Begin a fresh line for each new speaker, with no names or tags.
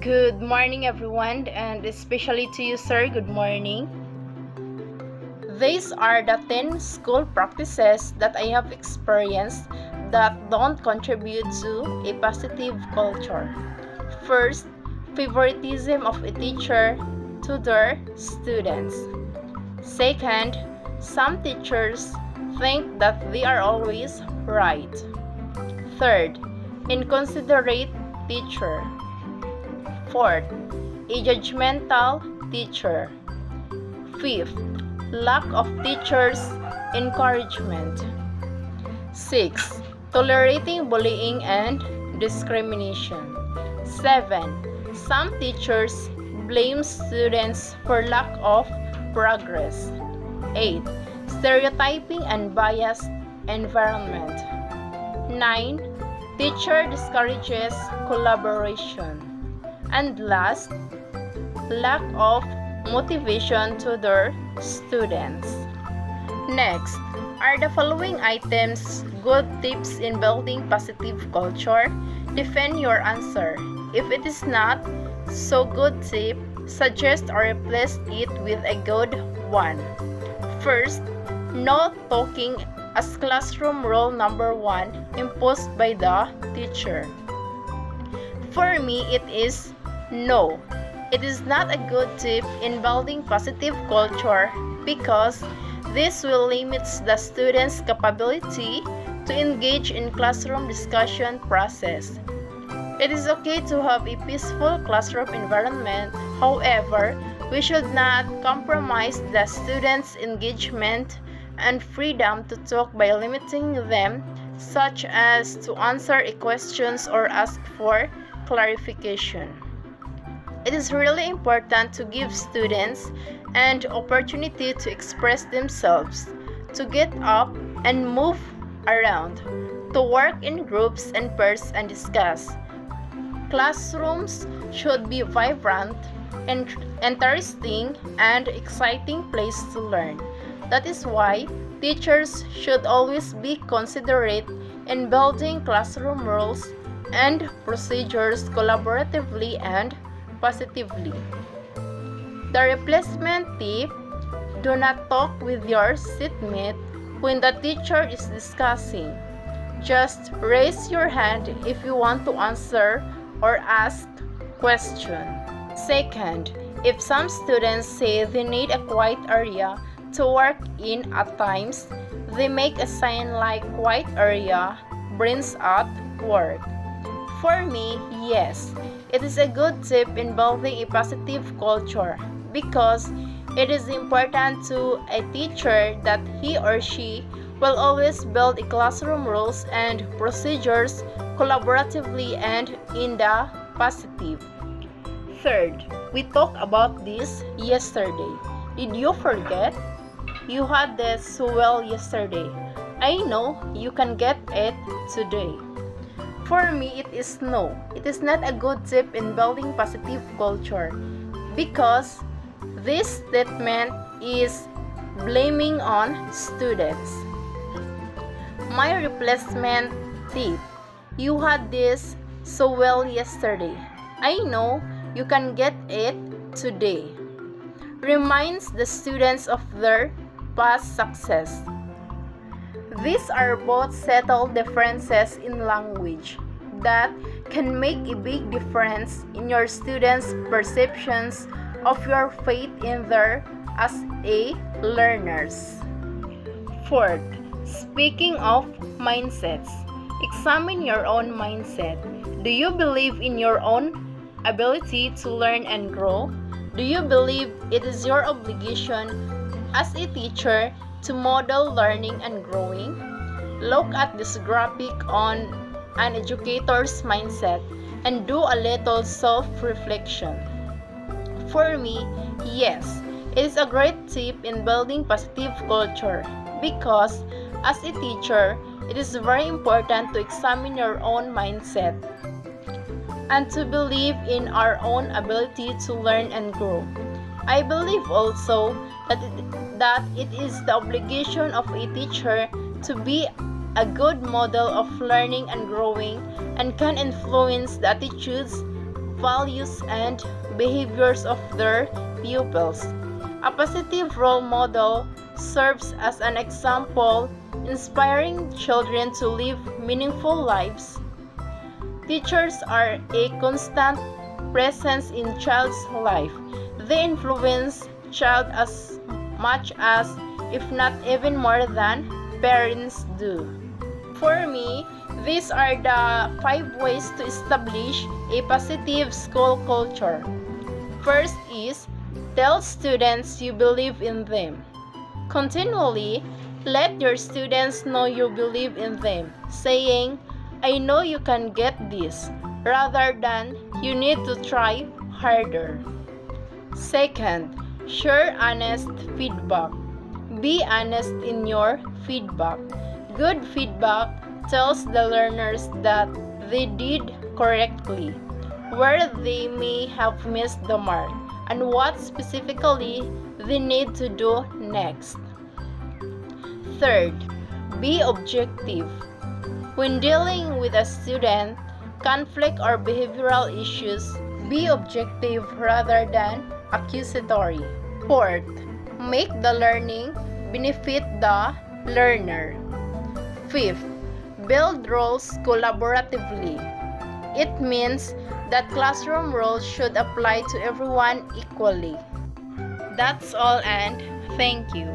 Good morning, everyone, and especially to you, sir. Good morning. These are the 10 school practices that I have experienced that don't contribute to a positive culture. First, favoritism of a teacher to their students. Second, some teachers think that they are always right. Third, inconsiderate teacher. Fourth, a judgmental teacher. Fifth, lack of teachers' encouragement. Sixth, tolerating bullying and discrimination. 7. Some teachers blame students for lack of progress. 8. Stereotyping and biased environment. 9. Teacher discourages collaboration. And last, lack of motivation to their students. Next, are the following items good tips in building positive culture? Defend your answer. If it is not so good tip, suggest or replace it with a good one. First, no talking as classroom rule number 1 imposed by the teacher. For me, it is no. It is not a good tip in building positive culture because this will limit the students' capability to engage in classroom discussion process. It is okay to have a peaceful classroom environment. However, we should not compromise the students' engagement and freedom to talk by limiting them, such as to answer questions or ask for clarification. It is really important to give students an opportunity to express themselves, to get up and move around, to work in groups and pairs and discuss. Classrooms should be vibrant, interesting, and exciting place to learn. That is why teachers should always be considerate in building classroom rules and procedures collaboratively and positively. The replacement tip: do not talk with your seatmate when the teacher is discussing. Just raise your hand if you want to answer or ask question. Second, if some students say they need a quiet area to work in at times, they make a sign like quiet area brings at work. For me, yes, it is a good tip in building a positive culture because it is important to a teacher that he or she will always build a classroom rules and procedures collaboratively and in the positive. Third, we talked about this yesterday. Did you forget? You had this so well yesterday. I know you can get it today. For me, it is no. It is not a good tip in building positive culture because this statement is blaming on students. My replacement tip: you had this so well yesterday. I know you can get it today. Reminds the students of their past success. These are both subtle differences in language that can make a big difference in your students' perceptions of your faith in them as a learners. Fourth, speaking of mindsets, examine your own mindset. Do you believe in your own ability to learn and grow? Do you believe it is your obligation as a teacher to model learning and growing? Look at this graphic on an educator's mindset and do a little self-reflection. For me, yes, it is a great tip in building positive culture because as a teacher, it is very important to examine your own mindset and to believe in our own ability to learn and grow. I believe also that it is the obligation of a teacher to be a good model of learning and growing and can influence the attitudes values, and behaviors of their pupils. A positive role model serves as an example, inspiring children to live meaningful lives. Teachers are a constant presence in child's life. They influence child as much as, if not even more than, parents do. For me, these are the 5 ways to establish a positive school culture. First is, tell students you believe in them. Continually, let your students know you believe in them, saying, "I know you can get this," rather than "you need to try harder." Second, share honest feedback. Be honest in your feedback. Good feedback tells the learners that they did correctly, where they may have missed the mark, and what specifically they need to do next. Third, be objective. When dealing with a student, conflict, or behavioral issues, be objective rather than accusatory. Fourth, make the learning benefit the learner. Fifth, build roles collaboratively. It means that classroom roles should apply to everyone equally. That's all, and thank you.